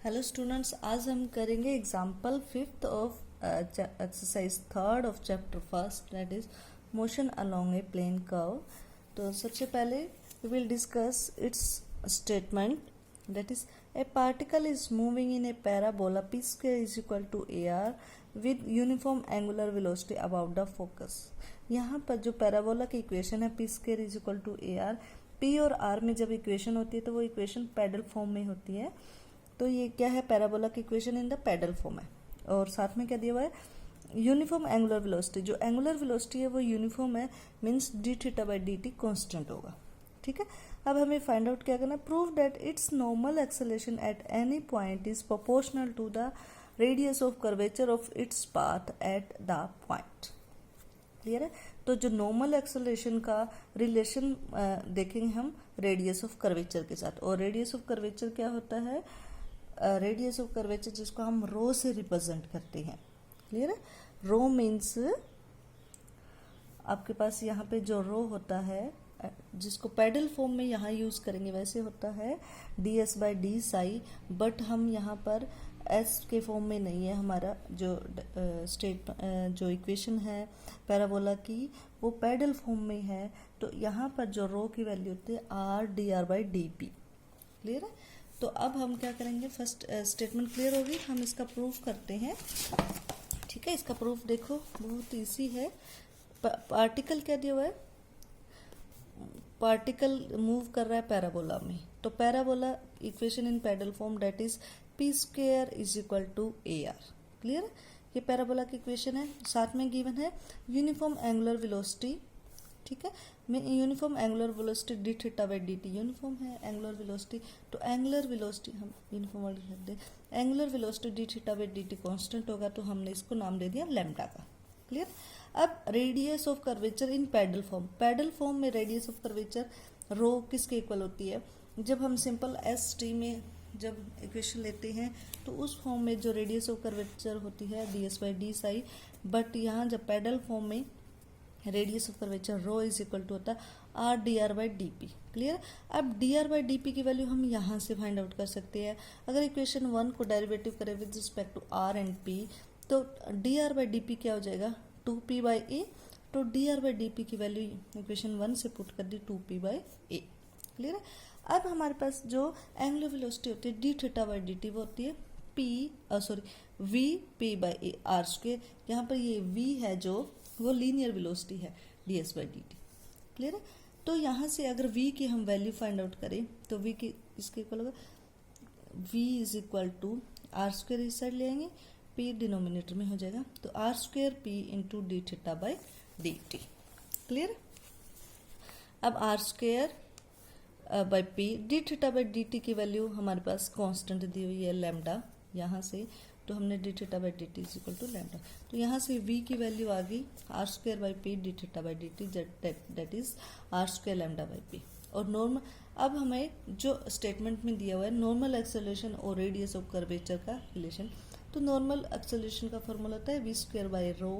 Hello students, आज हम करेंगे example fifth of exercise third of chapter first, that is motion along a plane curve. तो सबसे पहले we will discuss its statement, that is a particle is moving in a parabola P square is equal to A R with uniform angular velocity about the focus. यहाँ पर जो parabola की equation है P square is equal to A R, P और R में जब equation होती है तो वो इक्वेशन पैडल फॉर्म में होती है। तो ये क्या है, पैराबोला की equation in the pedal form है। और साथ में क्या दिया हुआ है, यूनिफॉर्म एंगुलर वेलोसिटी। जो एंगुलर वेलोसिटी है वो यूनिफॉर्म है, means D theta by D T constant होगा। ठीक है, अब हमें फाइंड आउट क्या करना है, prove that its normal acceleration at any point is proportional to the radius of curvature of its path at the point. Clear है। तो जो नॉर्मल एक्सेलरेशन का रिलेशन देखेंगे हम रेडियस ऑफ कर्वेचर के साथ। और रेडियस ऑफ कर्वेचर क्या होता है, रेडियस ऑफ कर्वेचर जिसको हम रो से रिप्रेजेंट करते हैं। क्लियर है। रो मीन्स आपके पास यहाँ पे जो रो होता है जिसको पैडल फॉर्म में यहाँ यूज करेंगे वैसे होता है D S by D psi, but हम यहाँ पर एस के फॉर्म में नहीं है। हमारा जो जो इक्वेशन है पैराबोला की वो पैडल फॉर्म में है। तो यहाँ पर जो रो की वैल्यू होती है R D R by D P. Clear है। तो अब हम क्या करेंगे, फर्स्ट स्टेटमेंट क्लियर होगी, हम इसका प्रूफ करते हैं। ठीक है, इसका प्रूफ देखो बहुत इजी है। पार्टिकल क्या दिया हुआ है, पार्टिकल मूव कर रहा है पैराबोला में। तो parabola equation in pedal form that is P square is equal to A R. Clear, ये पैराबोला की इक्वेशन है। साथ में गिवन है यूनिफॉर्म एंगुलर वेलोसिटी। ठीक है, uniform angular velocity D theta by D T uniform है एंगुलर वेलोसिटी। तो एंगुलर वेलोसिटी हम यूनिफॉर्म वाली लिख दे, angular velocity D theta by D T constant होगा, तो हमने इसको नाम दे दिया लैम्डा का। क्लियर। अब radius of curvature in pedal form, pedal form में रेडियस ऑफ कर्वेचर रो किसके इक्वल होती है, जब हम सिंपल एस टी में जब इक्वेशन लेते हैं तो उस फॉर्म में जो रेडियस ऑफ कर्वेचर होती है D S by D psi, but यहाँ जब पैडल फॉर्म में radius of curvature rho is equal to होता है R D R by D P. Clear. अब D R by D P की वैल्यू हम यहाँ से फाइंड आउट कर सकते हैं। अगर इक्वेशन 1 को डेरिवेटिव करें with respect to R and P, तो D R by D P क्या हो जाएगा 2p बाई ए। तो D R by D P की वैल्यू इक्वेशन 1 से पुट कर दी 2p बाई ए। क्लियर है। अब हमारे पास जो एंगुलर वेलोसिटी होती है D theta by D T वो होती है V P by A R square. यहाँ पर ये v है जो वो लीनियर वेलोसिटी है D S by D T. Clear है। तो यहाँ से अगर v की हम वैल्यू फाइंड आउट करें तो v की इसके इक्वल होगा v is equal to R square इस साइड ले आएंगे, p डिनोमिनेटर में हो जाएगा, तो R square P into D theta by D T. Clear. अब R square by P D theta by D T की वैल्यू हमारे पास कांस्टेंट दी हुई है लैम्डा यहाँ से, तो हमने D theta by D T is equal to lambda. तो यहाँ से v की वैल्यू आ गई R square by P D theta by D T, that is R square lambda by P. और नॉर्मल, अब हमें जो स्टेटमेंट में दिया हुआ है नॉर्मल एक्सेलरेशन और रेडियस ऑफ कर्वेचर का रिलेशन, तो नॉर्मल एक्सेलरेशन का फॉर्मूला होता है वी स्क्वेयर बाई रो,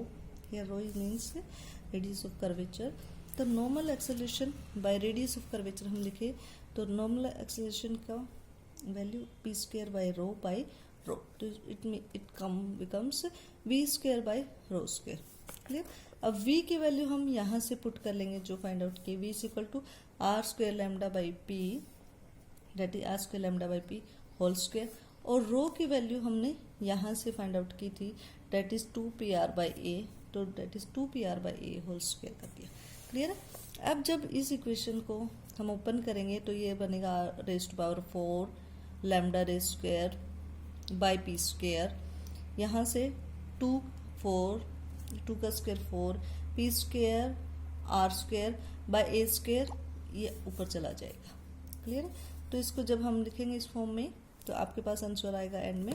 या rho means radius of curvature. तो normal acceleration by radius of curvature हम लिखे, तो नॉर्मल एक्सेलरेशन का value P square by rho by rho, तो it becomes V square by rho square. Clear. अब v की value हम यहाँ से पुट कर लेंगे जो फाइंड आउट की, v is equal to R square lambda by P, that is R square lambda by P whole square. और रो की वैल्यू हमने यहाँ से फाइंड आउट की थी, that is 2p r by A, तो that is 2p r by A whole square कर दिया। क्लियर है। अब जब इस इक्वेशन को हम ओपन करेंगे तो ये बनेगा raised power 4 lambda raised square by P square, यहाँ से 2 का square 4 P square R square by A square, ये ऊपर चला जाएगा। क्लियर है। तो इसको जब हम लिखेंगे इस फॉर्म में तो आपके पास आंसर आएगा एंड में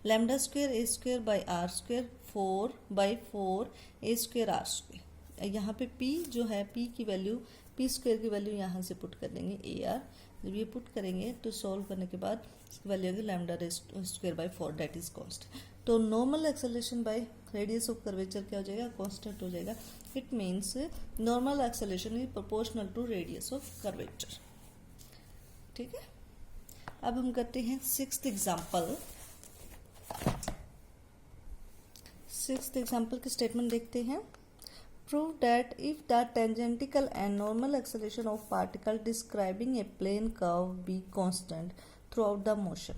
lambda square A square by R square 4 by 4 A square R square. यहाँ पे p जो है p की वैल्यू p स्क्वेयर की वैल्यू यहाँ से पुट कर देंगे ए आर। जब ये पुट करेंगे तो सॉल्व करने के बाद इसकी वैल्यू आएगी lambda square by 4 that is constant. तो normal acceleration by radius of curvature क्या हो जाएगा, कांस्टेंट हो जाएगा। It means normal acceleration is proportional to radius of curvature. ठीक है। अब हम करते हैं सिक्स्थ एग्जाम्पल की स्टेटमेंट देखते हैं। Prove that if the tangential and normal acceleration of particle describing a plane curve be constant throughout the motion,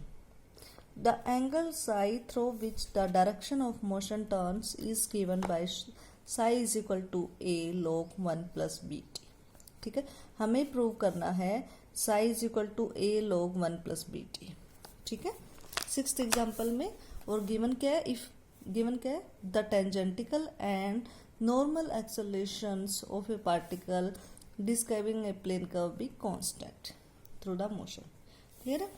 the angle psi through which the direction of motion turns is given by psi is equal to a log 1 plus bt। ठीक है, हमें prove करना है psi is equal to a log 1 plus bt। ठीक है, sixth example में। और given क्या है, गिवन क्या है, the tangential and normal accelerations of a particle describing a plane curve be constant through the motion। Clear है?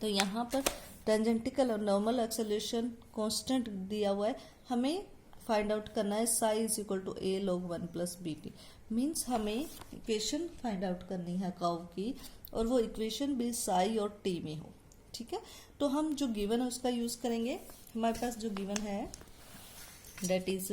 तो यहाँ पर टेंजेंटिकल और नॉर्मल एक्सेलरेशन कांस्टेंट दिया हुआ है, हमें फाइंड आउट करना है psi is equal to A log 1 plus B T. Means हमें इक्वेशन फाइंड आउट करनी है कर्व की, और वो इक्वेशन भी साई और टी में हो। ठीक है, तो हम जो गिवन है उसका यूज करेंगे। हमारे पास जो गिवन है दैट इज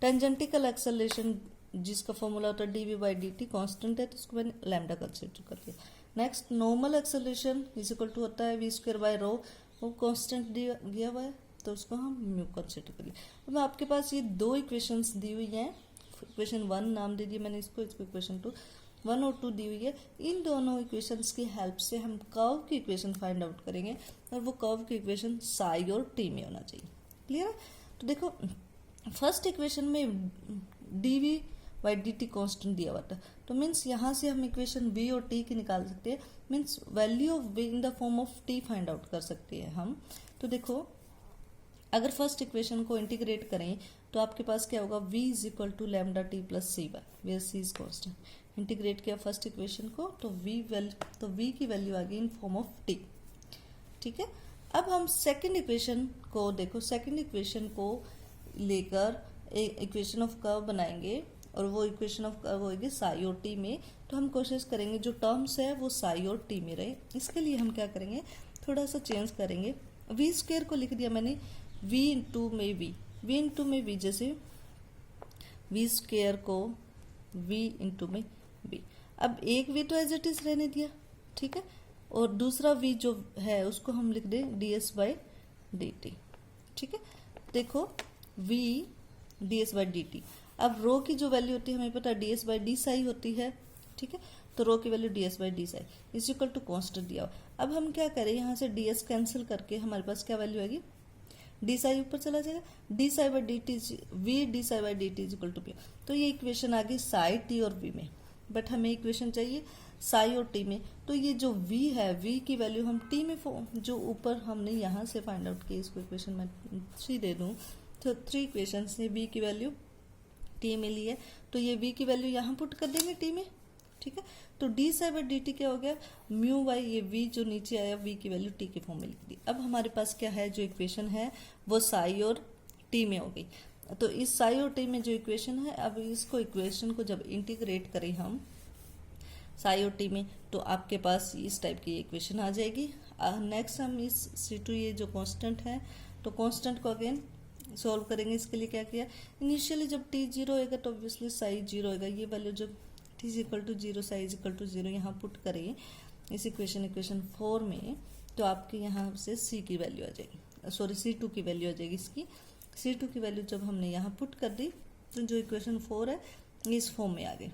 टेंजेंटिकल एक्सेलरेशन, जिसका फॉर्मूला होता है D by D T, constant है तो उसको मैंने लैम्डा कंसिडर कर दिया। Next normal acceleration is equal to होता है वी स्क्वायर बाय रो, वो कॉन्स्टेंट दिया हुआ है तो उसको हम म्यू कंसिडर करिए। अब आपके पास ये दो इक्वेशंस दी हुई हैं, इक्वेशन 1 नाम दे दिया मैंने इसको इक्वेशन 2, 1 और 2 दी हुई है। इन दोनों इक्वेशंस की हेल्प से हम कर्व की इक्वेशन फाइंड आउट करेंगे, और वो कर्व की इक्वेशन साई और टी में होना चाहिए। क्लियर है? तो देखो फर्स्ट इक्वेशन में D we by D T constant दिया हुआ था, तो मीन्स यहाँ से हम इक्वेशन वी और टी की निकाल सकते हैं। Means value of V in the form of T find out कर सकते हैं हम। तो देखो अगर फर्स्ट इक्वेशन को इंटीग्रेट करें तो आपके पास क्या होगा, v is equal to lambda T plus C by, where C is constant. Integrate किया फर्स्ट इक्वेशन को तो v की वैल्यू आ गई इन फॉर्म ऑफ टी। ठीक है, अब हम सेकेंड इक्वेशन को देखो, सेकेंड इक्वेशन को लेकर एक इक्वेशन ऑफ कर्व बनाएंगे, और वो इक्वेशन ऑफ कर्व होगी साई और टी में। तो हम कोशिश करेंगे जो टर्म्स है वो साई और टी में रहे। इसके लिए हम क्या करेंगे, थोड़ा सा चेंज करेंगे। वी स्क्वायर को लिख दिया मैंने वी इंटू में वी, जैसे वी स्क्वायर को वी इंटू में वी। अब एक वी तो एज इट इज रहने दिया, ठीक है, और दूसरा वी जो है उसको हम लिख दें D S by D T. ठीक है, देखो v D S by D T. अब रो की जो वैल्यू होती है हमें पता है D S by D psi होती है। ठीक है, तो रो की value D S by D psi is equal to constant दिया हुआ। अब हम क्या करें, यहाँ से डी एस कैंसिल करके हमारे पास क्या वैल्यू आएगी, डी साई ऊपर चला जाएगा, D psi by D T V D psi by D T is equal to P. तो ये इक्वेशन आ गई साई टी और वी में, बट हमें इक्वेशन चाहिए साई और टी में। तो ये जो v है, v की वैल्यू हम t में जो ऊपर हमने यहाँ से फाइंड आउट की, इसको इक्वेशन में 3 दे दूँ तो 3 इक्वेशन से v की वैल्यू t में ली है, तो ये v की वैल्यू यहाँ पुट कर देंगे t में। ठीक है, तो D psi by D T क्या हो गया, म्यू बाई ये v जो नीचे आया v की वैल्यू t के फॉर्म में लिख दी। अब हमारे पास क्या है, जो इक्वेशन है वो साई और t में हो गई। तो इस साई और t में जो इक्वेशन है, अब इसको इक्वेशन को जब इंटीग्रेट करें हम साई और टी में, तो आपके पास इस टाइप की इक्वेशन आ जाएगी। नेक्स्ट हम इस C2 ये जो कांस्टेंट है, तो कांस्टेंट को अगेन सॉल्व करेंगे। इसके लिए क्या किया, इनिशियली जब t 0 होएगा तो ऑब्वियसली साई 0 होएगा। ये वैल्यू जब t is equal to 0 psi is equal to 0 यहाँ पुट करें इस इक्वेशन 4 में, तो आपके यहाँ से c की वैल्यू आ जाएगी, सॉरी C2 की वैल्यू आ जाएगी। इसकी C2 की वैल्यू जब हमने यहाँ पुट कर दी तो जो इक्वेशन 4 है इस फॉर्म में आ गई।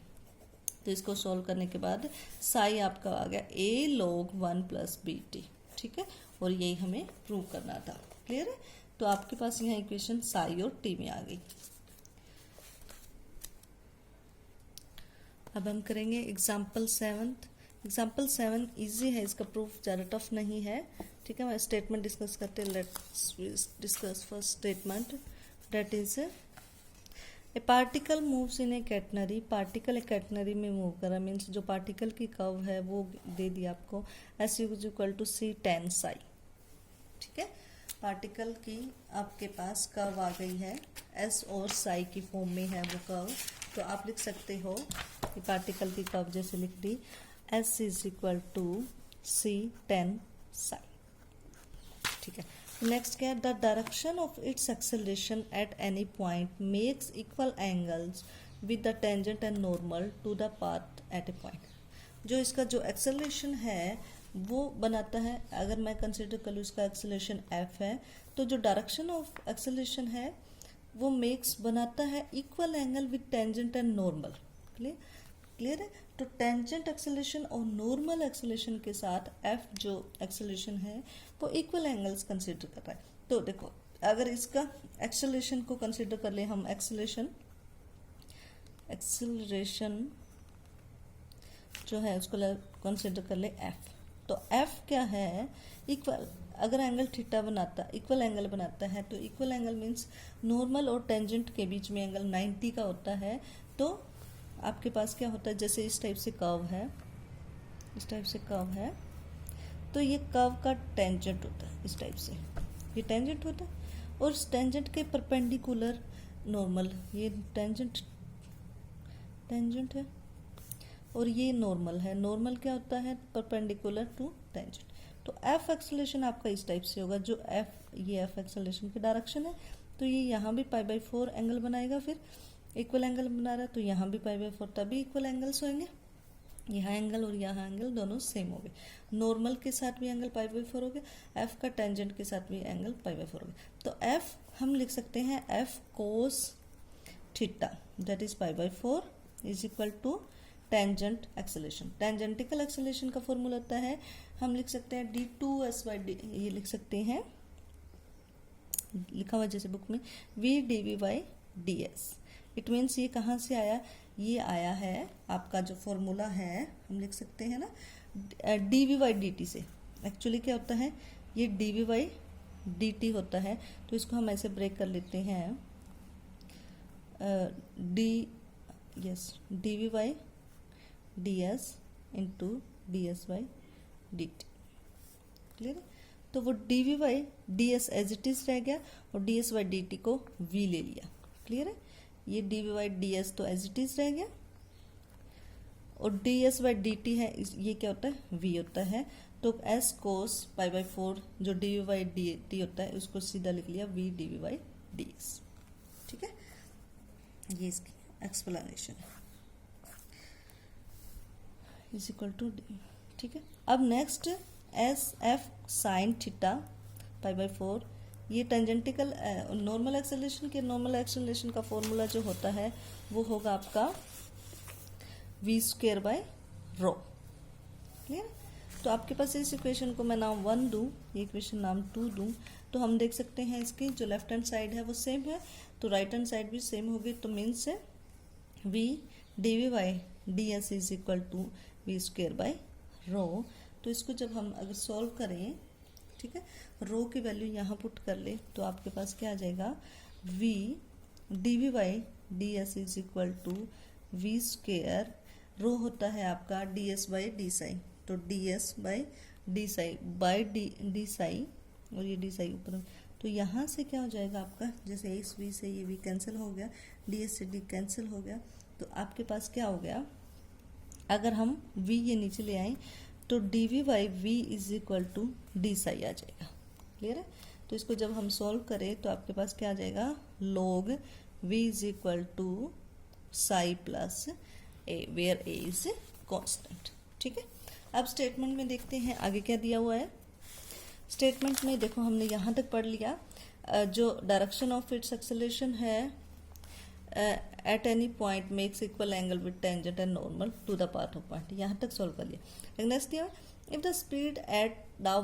तो इसको सॉल्व करने के बाद साई आपका आ गया a log 1 plus B T. ठीक है, और यही हमें प्रूव करना था। क्लियर है? तो आपके पास यहाँ इक्वेशन साई और टी में आ गई। अब हम करेंगे एग्जाम्पल 7। एग्जाम्पल 7 इजी है, इसका प्रूफ ज़्यादा टफ नहीं है। ठीक है, मैं स्टेटमेंट डिस्कस करते हैं। Let's discuss first statement, that is a particle moves in A catenary. Particle एक कैटनरी में मूव कर रहा, मीन्स जो पार्टिकल की कर्व है वो दे दिया आपको S U equal to C tan psi. ठीक है, पार्टिकल की आपके पास कर्व आ गई है, एस और साई की फॉर्म में है वो कर्व। तो आप लिख सकते हो कि पार्टिकल की कर्व जैसे लिख दी, S is equal to C tan psi. ठीक है, नेक्स्ट क्या है, the direction of its acceleration at any point makes equal angles with the tangent and normal to the path at a point. जो इसका जो एक्सेलरेशन है वो बनाता है, अगर मैं कंसिडर कर लूँ इसका एक्सेलरेशन f है, तो जो डायरेक्शन ऑफ एक्सेलरेशन है वो मेक्स बनाता है equal angle with tangent and normal. Clear clear है। तो टेंजेंट एक्सेलरेशन और नॉर्मल एक्सेलरेशन के साथ f जो एक्सेलरेशन है वो इक्वल एंगल्स कंसिडर कर रहा है। तो देखो अगर इसका एक्सेलरेशन को कंसिडर कर ले हम, एक्सेलरेशन जो है उसको कंसिडर कर ले f। तो f क्या है, इक्वल, अगर एंगल थीटा बनाता, इक्वल एंगल बनाता है, तो इक्वल एंगल मीन्स नॉर्मल और टेंजेंट के बीच में एंगल 90 का होता है। तो आपके पास क्या होता है, जैसे इस टाइप से कर्व है, इस टाइप से कर्व है, तो ये कर्व का टेंजेंट होता है, इस टाइप से ये टेंजेंट होता है, और इस टेंजेंट के परपेंडिकुलर नॉर्मल, ये टेंजेंट है और ये नॉर्मल है। नॉर्मल क्या होता है, परपेंडिकुलर टू टेंजेंट। तो एफ एक्सेलरेशन आपका इस टाइप से होगा, जो ये एफ एक्सेलरेशन की डायरेक्शन है, तो ये यहाँ भी π/4 एंगल बनाएगा, फिर इक्वल एंगल बना रहा है, तो यहाँ भी π/4, तभी इक्वल एंगल्स होंगे। यहाँ एंगल और यहाँ एंगल दोनों सेम हो गए। नॉर्मल के साथ भी एंगल π/4 हो गया, एफ का टेंजेंट के साथ भी एंगल π/4 हो गया। तो एफ हम लिख सकते हैं F cos theta that is π/4 is equal to tangent acceleration. Tangential acceleration का फॉर्मूला होता है, हम लिख सकते हैं d2s/d, ये लिख सकते हैं, लिखा हुआ जैसे बुक में v/dv/ds। इट मीन्स ये कहाँ से आया, ये आया है आपका जो फॉर्मूला है, हम लिख सकते हैं ना dv/dt से। एक्चुअली क्या होता है, ये dv/dt होता है, तो इसको हम ऐसे ब्रेक कर लेते हैं, dv/ds इंटू ds/dt। क्लियर है। तो वो dv/ds एज इट इज रह गया और ds/dt को v ले लिया। क्लियर है। ये dv/ds तो एज इट इज रह गया और ds/dt है, ये क्या होता है, v होता है। तो s cos π/4 जो dv/dt होता है उसको सीधा लिख लिया v dv/ds। ठीक है, ये इसकी एक्सप्लेनेशन है, इज इक्वल टू डी। ठीक है। अब next S F sine theta π/4, ये टेंजेंटिकल नॉर्मल एक्सेलरेशन के, नॉर्मल एक्सेलरेशन का फॉर्मूला जो होता है वो होगा आपका v²/ρ। क्लियर। तो आपके पास इस इक्वेशन को मैं नाम 1 दूँ, ये इक्वेशन नाम 2 दूँ, तो हम देख सकते हैं इसकी जो लेफ्ट हैंड साइड है वो सेम है, तो राइट हैंड साइड भी सेम होगी। तो means v dv/ds is equal to v²/ρ। तो इसको जब हम अगर सॉल्व करें, ठीक है, रो की वैल्यू यहाँ पुट कर ले, तो आपके पास क्या आ जाएगा, v dv/ds is equal to v², rho होता है आपका ds/dψ, तो ds/dψ और ये dψ ऊपर, तो यहाँ से क्या हो जाएगा आपका, जैसे इस v से ये v कैंसिल हो गया, ds से d कैंसिल हो गया, तो आपके पास क्या हो गया, अगर हम v ये नीचे ले आए तो dv/v is equal to dψ आ जाएगा। क्लियर है। तो इसको जब हम सॉल्व करें तो आपके पास क्या आ जाएगा, log v is equal to ψ plus a, where a is constant. ठीक है। अब स्टेटमेंट में देखते हैं आगे क्या दिया हुआ है। स्टेटमेंट में देखो हमने यहाँ तक पढ़ लिया, जो डायरेक्शन ऑफ इट्स एक्सेलरेशन है at any point makes equal angle with tangent and normal to the path of point, यहाँ तक सॉल्व कर लिया। नेक्स्ट दिया, if the speed at the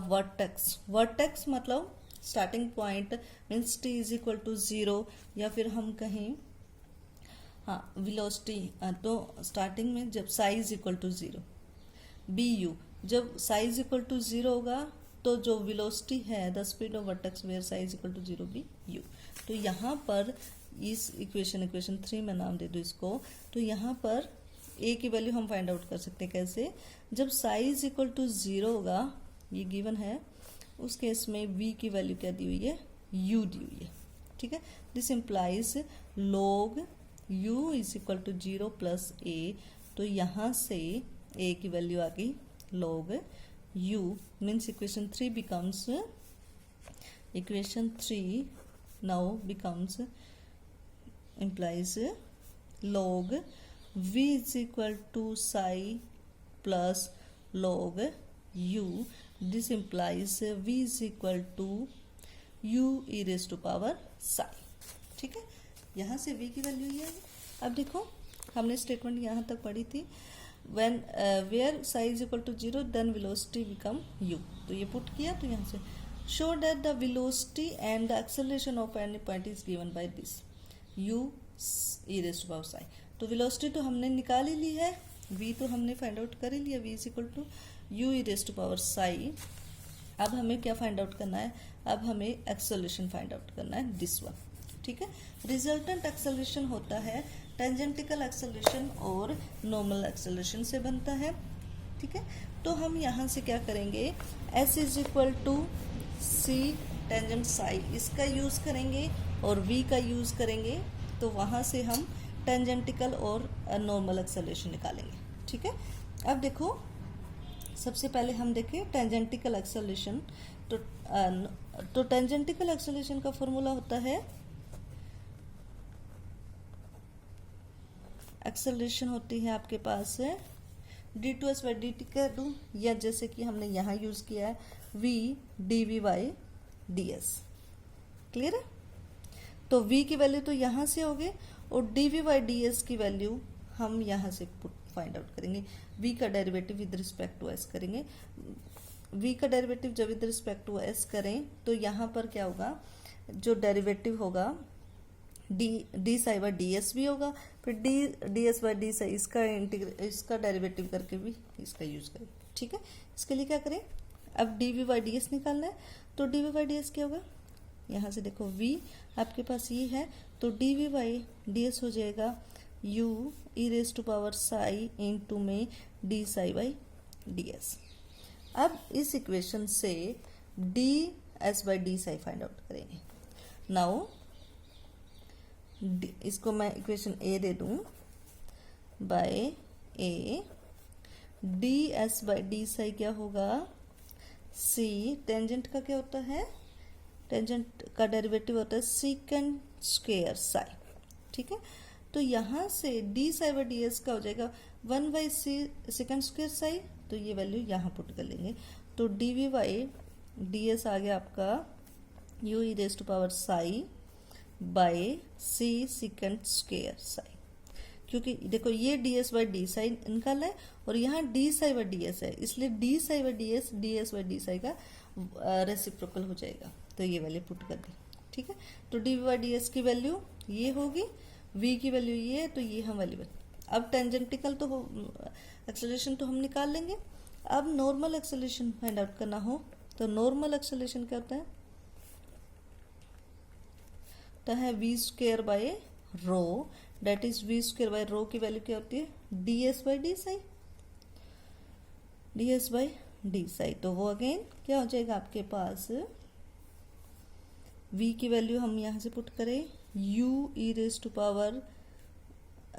vertex मतलब starting point means t is equal to 0, या फिर हम कहें हाँ वेलोसिटी, तो स्टार्टिंग में जब psi is equal to 0 bu, जब साई इज इक्वल टू 0 होगा तो जो वेलोसिटी है the speed of vertex where psi is equal to 0 bu। तो यहाँ पर इस इक्वेशन 3 में नाम दे दो इसको, तो यहाँ पर a की वैल्यू हम फाइंड आउट कर सकते हैं कैसे, जब साई इज इक्वल टू 0 होगा, ये गिवन है, उस केस में v की वैल्यू क्या दी हुई है, u दी हुई है। ठीक है। This implies log u is equal to 0 plus a, तो यहाँ से a की वैल्यू आ गई log u, means equation 3 becomes, equation 3 now becomes implies log v is equal to psi plus log u, this implies v is equal to u e raised to power psi। ठीक है, यहाँ से v की value ये है। अब देखो हमने स्टेटमेंट यहाँ तक पढ़ी थी, when where psi is equal to 0 then velocity become u, तो ये पुट किया तो यहाँ से show that the velocity and the acceleration of any point is given by this u e raised to power psi। तो velocity तो हमने निकाल ही ली है, v तो हमने फाइंड आउट कर ही लिया, v is equal to u e raised to power psi। अब हमें क्या फाइंड आउट करना है, अब हमें एक्सेलरेशन फाइंड आउट करना है, दिस वन। ठीक है, रिजल्टेंट एक्सेलरेशन होता है टेंजेंटिकल एक्सेलरेशन और नॉर्मल एक्सेलरेशन से बनता है। ठीक है, तो हम यहाँ से क्या करेंगे, s is equal to C tangent psi, इसका यूज़ करेंगे और v का यूज़ करेंगे, तो वहाँ से हम टेंजेंटिकल और नॉर्मल एक्सेलरेशन निकालेंगे। ठीक है, अब देखो सबसे पहले हम देखें टेंजेंटिकल एक्सेलरेशन। तो टेंजेंटिकल एक्सेलरेशन का फॉर्मूला होता है, एक्सेलरेशन होती है आपके पास d2s बाई dt कर दूँ, या जैसे कि हमने यहाँ यूज़ किया है v dv by ds। Clear है, तो v की वैल्यू तो यहाँ से होगी और dv बाई ds की वैल्यू हम यहाँ से फाइंड आउट करेंगे। v का derivative with respect to s करेंगे, v का डेरिवेटिव जब विद रिस्पेक्ट टू s करें तो यहाँ पर क्या होगा, जो डेरिवेटिव होगा D psi by D S भी होगा, फिर D S by D Sai इसका डेरिवेटिव करके भी इसका यूज करें। ठीक है, इसके लिए क्या करें, अब D we by D S निकालना है, तो D we by D S क्या होगा, यहाँ से देखो v आपके पास ये है, तो D we by D S हो जाएगा u E raise to power psi into में D psi by D S. अब इस इक्वेशन से D S by D psi find out करेंगे। नाउ इसको मैं इक्वेशन ए दे दूं, by A D S by D psi क्या होगा, सी टेंजेंट का क्या होता है, टेंजेंट का डेरिवेटिव होता है सीकेंड स्क्वायर साई। ठीक है, तो यहाँ से d psi by D s का हो जाएगा 1 by C second square psi, तो ये वैल्यू यहाँ पुट कर लेंगे, तो D we by D s आ गया आपका u e raise to power psi by c second square psi. क्योंकि देखो ये d S by D psi निकाला है और यहाँ d psi by D s है, इसलिए d psi by D S by D Sai का रेसिप्रोकल हो जाएगा, तो ये वैल्यू पुट कर दी। ठीक है, तो डी बाई डी एस की वैल्यू ये होगी, v की वैल्यू ये है, तो ये हम वैल्यू। अब टेंजेंटिकल तो एक्सेलरेशन तो हम निकाल लेंगे। अब नॉर्मल एक्सेलरेशन फाइंड आउट करना हो तो नॉर्मल एक्सेलरेशन क्या होता है, तो है v square by rho, that is v square by rho की वैल्यू क्या होती है D S by D psi, d S by D psi. तो वो अगेन क्या हो जाएगा आपके पास, v की वैल्यू हम यहाँ से पुट करें u E raise to power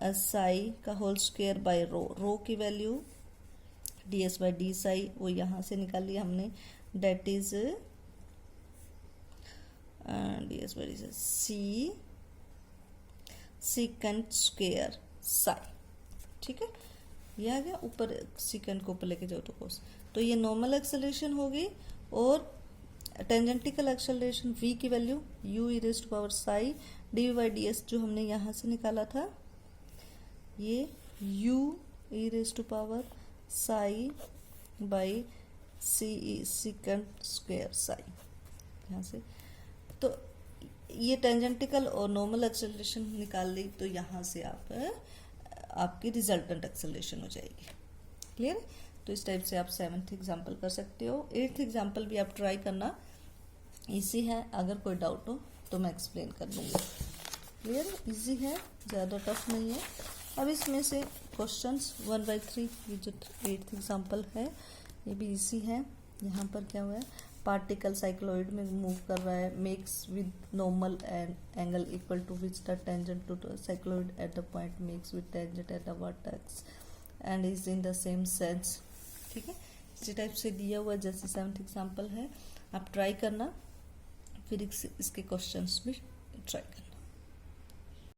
psi का whole square by rho, rho की value D S by D psi वो यहाँ से निकाल लिया हमने, that is D S by D psi C second square psi. ठीक है, ये आ गया, ऊपर सेकेंड को ऊपर लेके जाओ तो कोस, तो ये नॉर्मल एक्सेलरेशन होगी और टेंजेंटिकल एक्सेलरेशन v की value u E raise to power psi D we by D S जो हमने यहाँ से निकाला था, ये u E raise to power psi by C second square psi यहाँ से। तो ये टेंजेंटिकल और नॉर्मल एक्सेलरेशन निकाल ली, तो यहाँ से आपकी रिजल्टेंट एक्सेलरेशन हो जाएगी। क्लियर, तो इस टाइप से आप 7th एग्जाम्पल कर सकते हो। 8th एग्जाम्पल भी आप ट्राई करना, इजी है, अगर कोई डाउट हो तो मैं एक्सप्लेन कर दूँगी। क्लियर, इजी है, ज़्यादा टफ नहीं है। अब इसमें से क्वेश्चंस 1/3 ये जो 8th एग्जाम्पल है ये भी इजी है। यहाँ पर क्या हुआ है, पार्टिकल साइक्लोइड में मूव कर रहा है, makes with normal angle equal to which the tangent to cycloid at the point makes with tangent at the vertex and is in the same sense. ठीक है, इसी टाइप से दिया हुआ जैसे 7th एग्जाम्पल है, आप ट्राई करना, फिर इसके क्वेश्चंस भी ट्राई करना।